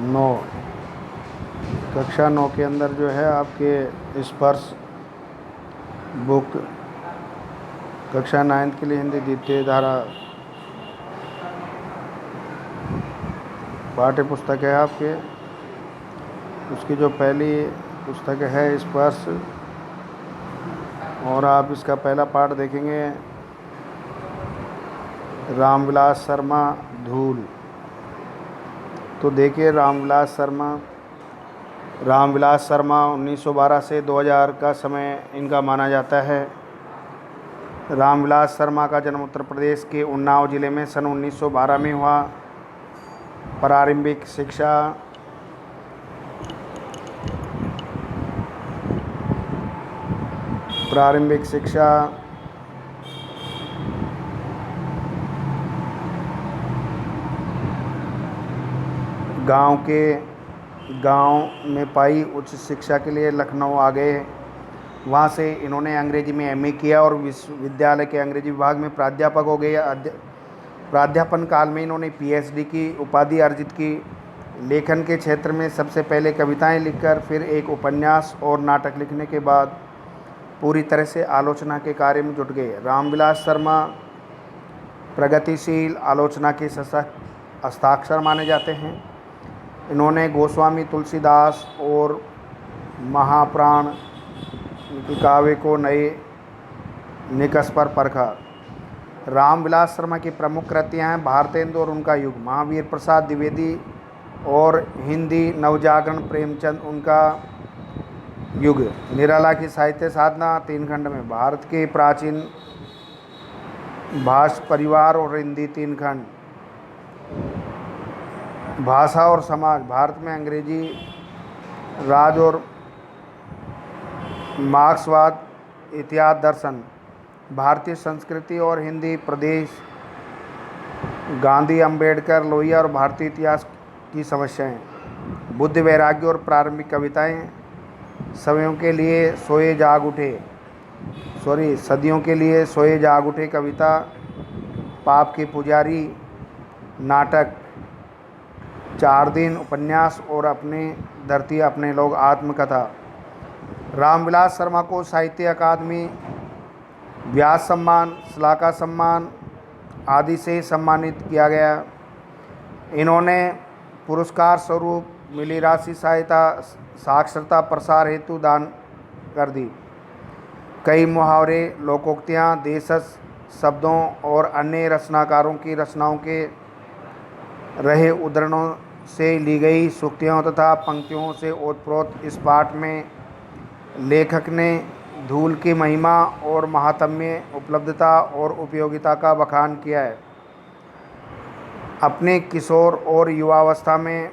9। कक्षा 9 के अंदर जो है आपके स्पर्श बुक कक्षा 9 के लिए हिंदी द्वितीय धारा पाठ्य पुस्तक है आपके। उसकी जो पहली पुस्तक है स्पर्श, और आप इसका पहला पाठ देखेंगे रामविलास शर्मा धूल। तो देखिए रामविलास शर्मा 1912 से 2000 का समय इनका माना जाता है। रामविलास शर्मा का जन्म उत्तर प्रदेश के उन्नाव ज़िले में सन 1912 में हुआ। प्रारंभिक शिक्षा गांव में पाई। उच्च शिक्षा के लिए लखनऊ आ गए। वहाँ से इन्होंने अंग्रेजी में एमए किया और विश्वविद्यालय के अंग्रेजी विभाग में प्राध्यापक हो गए। प्राध्यापन काल में इन्होंने पीएचडी की उपाधि अर्जित की। लेखन के क्षेत्र में सबसे पहले कविताएं लिखकर फिर एक उपन्यास और नाटक लिखने के बाद पूरी तरह से आलोचना के कार्य में जुट गए। रामविलास शर्मा प्रगतिशील आलोचना के हस्ताक्षर माने जाते हैं। इन्होंने गोस्वामी तुलसीदास और महाप्राण की काव्य को नए निकष पर परखा। रामविलास शर्मा की प्रमुख कृतियाँ हैं भारतेंदु और उनका युग, महावीर प्रसाद द्विवेदी और हिंदी नवजागरण प्रेमचंद उनका युग, निराला की साहित्य साधना 3 खंड में, भारत के प्राचीन भाष परिवार और हिंदी 3 खंड, भाषा और समाज, भारत में अंग्रेजी राज और मार्क्सवाद, इतिहास दर्शन, भारतीय संस्कृति और हिंदी प्रदेश, गांधी अम्बेडकर लोहिया और भारतीय इतिहास की समस्याएं, बुद्ध वैराग्य और प्रारंभिक कविताएं, सदियों के लिए सोए जाग उठे कविता, पाप के पुजारी, नाटक, 4 दिन, उपन्यास और अपने धरती अपने लोग, आत्मकथा। रामविलास शर्मा को साहित्य अकादमी, व्यास सम्मान, श्लाका सम्मान आदि से सम्मानित किया गया। इन्होंने पुरस्कार स्वरूप मिली राशि सहायता साक्षरता प्रसार हेतु दान कर दी। कई मुहावरे, लोकोक्तियाँ, देशज शब्दों और अन्य रचनाकारों की रचनाओं के रहे उद्धरणों से ली गई सूक्तियों तथा पंक्तियों से ओतप्रोत इस पाठ में लेखक ने धूल की महिमा और महात्म्य, उपलब्धता और उपयोगिता का बखान किया है। अपने किशोर और युवावस्था में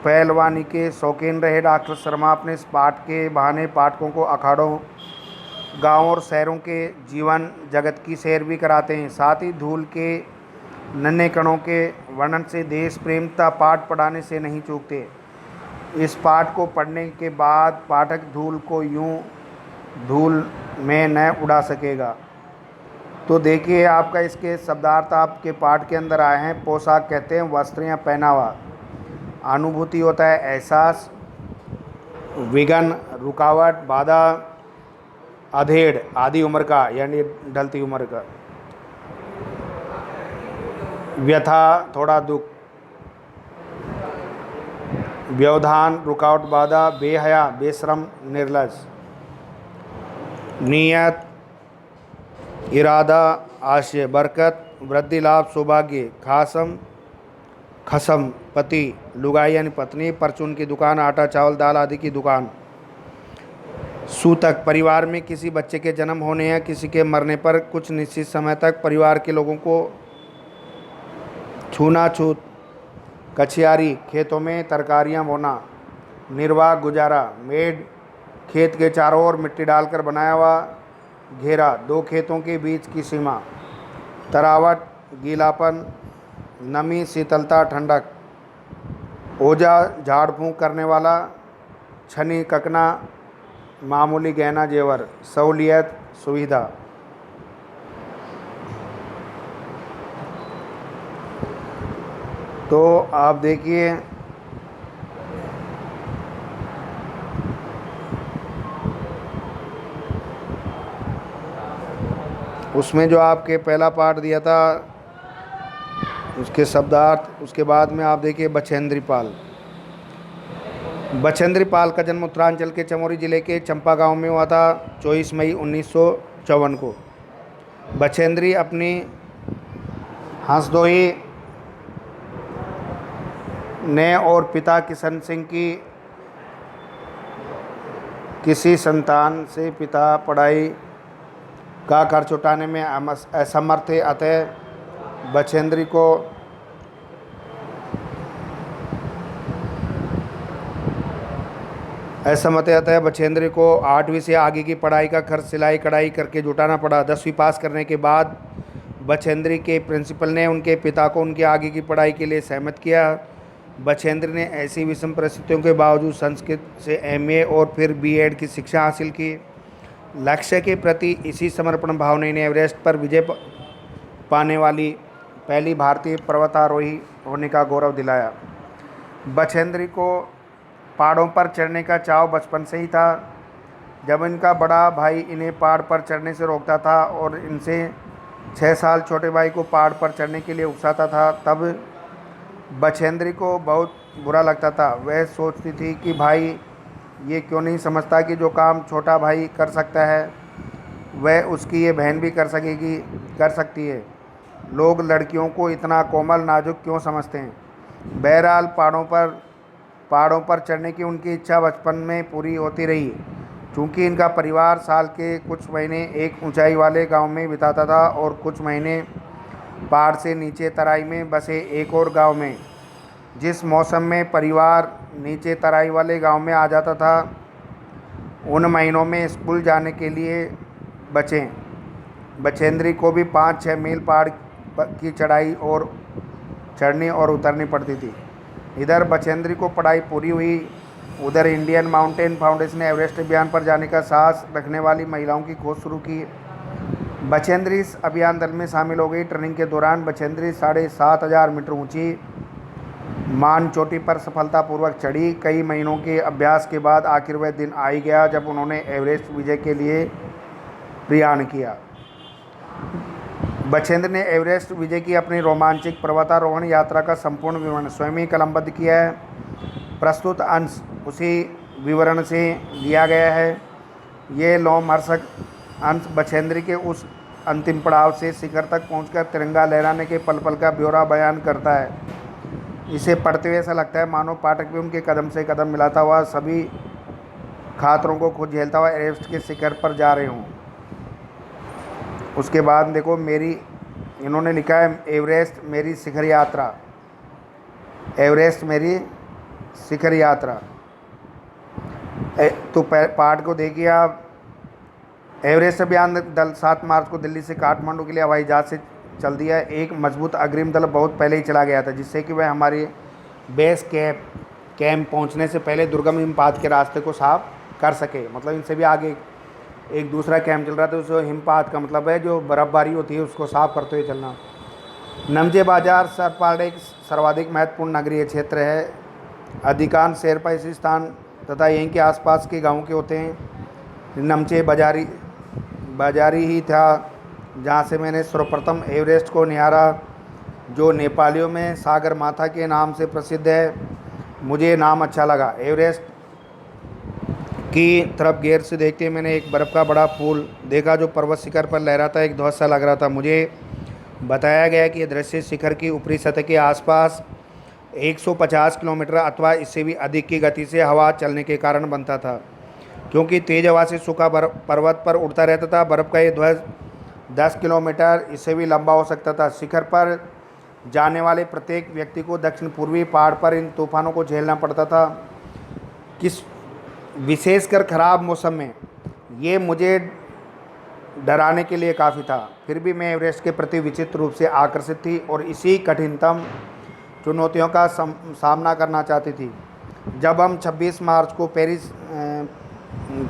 पहलवानी के शौकीन रहे डॉक्टर शर्मा अपने इस पाठ के बहाने पाठकों को अखाड़ों, गाँव और शहरों के जीवन जगत की सैर भी कराते हैं। साथ ही धूल के नन्हे कणों के वर्णन से देश प्रेमता पाठ पढ़ाने से नहीं चूकते। इस पाठ को पढ़ने के बाद पाठक धूल को यूं धूल में न उड़ा सकेगा। तो देखिए आपका इसके शब्दार्थ आपके पाठ के अंदर आए हैं। पोशाक कहते हैं वस्त्र या पहनावा। अनुभूति होता है एहसास, विघन रुकावट, बाधा, अधेड़ आधी उम्र का यानी ढलती उम्र का, व्यथा थोड़ा दुख, व्यवधान रुकावट बाधा, बेहया बेशरम निर्लज, नियत इरादा आशय, बरकत वृद्धि लाभ सौभाग्य, खसम पति लुगाई यानी पत्नी, परचून की दुकान आटा चावल दाल आदि की दुकान, सूतक परिवार में किसी बच्चे के जन्म होने या किसी के मरने पर कुछ निश्चित समय तक परिवार के लोगों को छूत, कछियारी खेतों में तरकारियां बोना, निर्वाह गुजारा, मेड खेत के चारों ओर मिट्टी डालकर बनाया हुआ घेरा, 2 खेतों के बीच की सीमा, तरावट गीलापन, नमी शीतलता ठंडक, ओजा झाड़ फूंक करने वाला, छनी ककना मामूली गहना जेवर, सहूलियत सुविधा। तो आप देखिए उसमें जो आपके पहला पाठ दिया था उसके शब्दार्थ, उसके बाद में आप देखिए बछेंद्री पाल। बछेंद्री पाल का जन्म उत्तरांचल के चमोली जिले के चंपा गांव में हुआ था 24 मई 1954 को। बछेंद्री अपनी हंसदोई ने और पिता किशन सिंह की किसी संतान से पिता पढ़ाई का खर्च उठाने में असमर्थ थे, अतः बछेंद्री को अतः बछेंद्री को 8वीं से आगे की पढ़ाई का खर्च सिलाई कढ़ाई करके जुटाना पड़ा। 10वीं पास करने के बाद बछेंद्री के प्रिंसिपल ने उनके पिता को उनकी आगे की पढ़ाई के लिए सहमत किया। बछेंद्री ने ऐसी विषम परिस्थितियों के बावजूद संस्कृत से एमए और फिर बीएड की शिक्षा हासिल की। लक्ष्य के प्रति इसी समर्पण भाव ने इन्हें एवरेस्ट पर विजय पाने वाली पहली भारतीय पर्वतारोही होने का गौरव दिलाया। बछेंद्री को पहाड़ों पर चढ़ने का चाव बचपन से ही था। जब इनका बड़ा भाई इन्हें पहाड़ पर चढ़ने से रोकता था और इनसे 6 साल छोटे भाई को पहाड़ पर चढ़ने के लिए उकसाता था, तब बछेंद्री को बहुत बुरा लगता था। वह सोचती थी कि भाई ये क्यों नहीं समझता कि जो काम छोटा भाई कर सकता है वह उसकी ये बहन भी कर सकती है। लोग लड़कियों को इतना कोमल नाजुक क्यों समझते हैं। बहरहाल पहाड़ों पर चढ़ने की उनकी इच्छा बचपन में पूरी होती रही। चूँकि इनका परिवार साल के कुछ महीने एक ऊंचाई वाले गांव में बिताता था और कुछ महीने पहाड़ से नीचे तराई में बसे एक और गांव में। जिस मौसम में परिवार नीचे तराई वाले गांव में आ जाता था, उन महीनों में स्कूल जाने के लिए बछेंद्री को भी 5-6 मील पहाड़ की चढ़नी और उतरनी पड़ती थी। इधर बछेंद्री को पढ़ाई पूरी हुई, उधर इंडियन माउंटेन फाउंडेशन ने एवरेस्ट अभियान पर जाने का साहस रखने वाली महिलाओं की खोज शुरू की। बछेंद्री इस अभियान दल में शामिल हो गई। ट्रेनिंग के दौरान बछेंद्री 7500 मीटर ऊंची मान चोटी पर सफलतापूर्वक चढ़ी। कई महीनों के अभ्यास के बाद आखिर वह दिन आ ही गया जब उन्होंने एवरेस्ट विजय के लिए प्रयाण किया। बछेंद्र ने एवरेस्ट विजय की अपनी रोमांचक पर्वतारोहण यात्रा का संपूर्ण विवरण स्वयं ही कलमबद्ध किया है। प्रस्तुत अंश उसी विवरण से लिया गया है। ये लोमहर्षक अंश बछेंद्री के उस अंतिम पड़ाव से शिखर तक पहुंचकर तिरंगा लहराने के पल पल का ब्यौरा बयान करता है। इसे पढ़ते हुए ऐसा लगता है मानो पाठक भी उनके कदम से कदम मिलाता हुआ सभी खतरों को खुद झेलता हुआ एवरेस्ट के शिखर पर जा रहे हों। उसके बाद देखो इन्होंने लिखा है एवरेस्ट मेरी शिखर यात्रा। एवरेस्ट मेरी शिखर यात्रा। तो पाठ को देखिए आप। एवरेस्ट अभियान दल 7 मार्च को दिल्ली से काठमांडू के लिए हवाई जहाज से चल दिया। एक मजबूत अग्रिम दल बहुत पहले ही चला गया था, जिससे कि वह हमारे बेस कैंप पहुंचने से पहले दुर्गम हिमपात के रास्ते को साफ कर सके। मतलब इनसे भी आगे एक दूसरा कैंप चल रहा था। उसको हिमपात का मतलब है जो बर्फ़बारी होती है उसको साफ करते हुए चलना। नमजे बाजार सरपाड़ एक सर्वाधिक महत्वपूर्ण नगरीय क्षेत्र है। अधिकांश शेरपा इसी स्थान तथा यहीं के आसपास के गाँव के होते हैं। नमचे बाजारी ही था जहाँ से मैंने सर्वप्रथम एवरेस्ट को निहारा, जो नेपालियों में सागर माथा के नाम से प्रसिद्ध है। मुझे नाम अच्छा लगा। एवरेस्ट की तरफ गैर से देखते मैंने एक बर्फ़ का बड़ा पुल देखा जो पर्वत शिखर पर लहराता एक ध्वज सा लग रहा था। मुझे बताया गया कि यह दृश्य शिखर की ऊपरी सतह के आसपास 150 किलोमीटर अथवा इससे भी अधिक की गति से हवा चलने के कारण बनता था। क्योंकि तेज़ हवा से सूखा पर्वत पर उड़ता रहता था, बर्फ़ का ये ध्वज 10 किलोमीटर इससे भी लंबा हो सकता था। शिखर पर जाने वाले प्रत्येक व्यक्ति को दक्षिण पूर्वी पहाड़ पर इन तूफानों को झेलना पड़ता था। विशेषकर ख़राब मौसम में ये मुझे डराने के लिए काफ़ी था। फिर भी मैं एवरेस्ट के प्रति विचित्र रूप से आकर्षित थी और इसी कठिनतम चुनौतियों का सामना करना चाहती थी। जब हम 26 मार्च को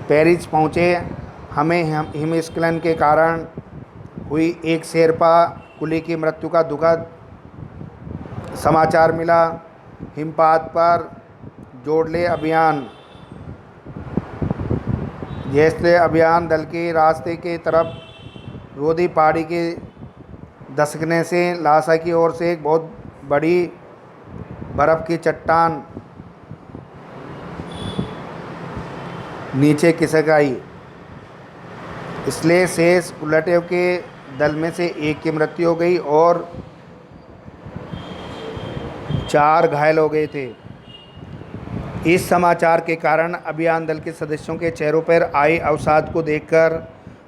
पेरिस पहुँचे, हमें हिमस्खलन के कारण हुई एक शेरपा कुली की मृत्यु का दुखद समाचार मिला। हिमपात पर जोड़ले अभियान जैसे अभियान दल के रास्ते के तरफ रोधी पहाड़ी के दसकने से लासा की ओर से एक बहुत बड़ी बर्फ़ की चट्टान नीचे खिसक आई। इसलिए शेष उल्लेट्यों के दल में से एक की मृत्यु हो गई और 4 घायल हो गए थे। इस समाचार के कारण अभियान दल के सदस्यों के चेहरों पर आई अवसाद को देखकर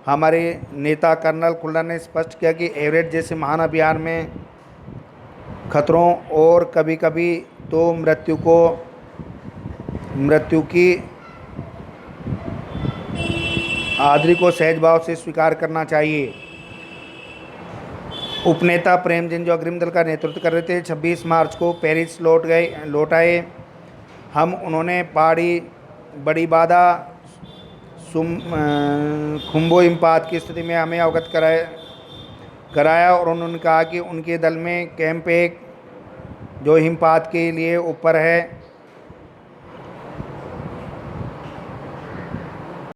हमारे नेता कर्नल खुल्लर ने स्पष्ट किया कि एवरेस्ट जैसे महान अभियान में खतरों और कभी कभी तो मृत्यु की आदरी को सहज भाव से स्वीकार करना चाहिए। उपनेता प्रेमचंद जो अग्रिम दल का नेतृत्व कर रहे थे 26 मार्च को पेरिस लौट आए। उन्होंने पहाड़ी बड़ी बाधा खुम्बो हिमपात की स्थिति में हमें अवगत कराया और उन्होंने कहा कि उनके दल में कैंप एक जो हिमपात के लिए ऊपर है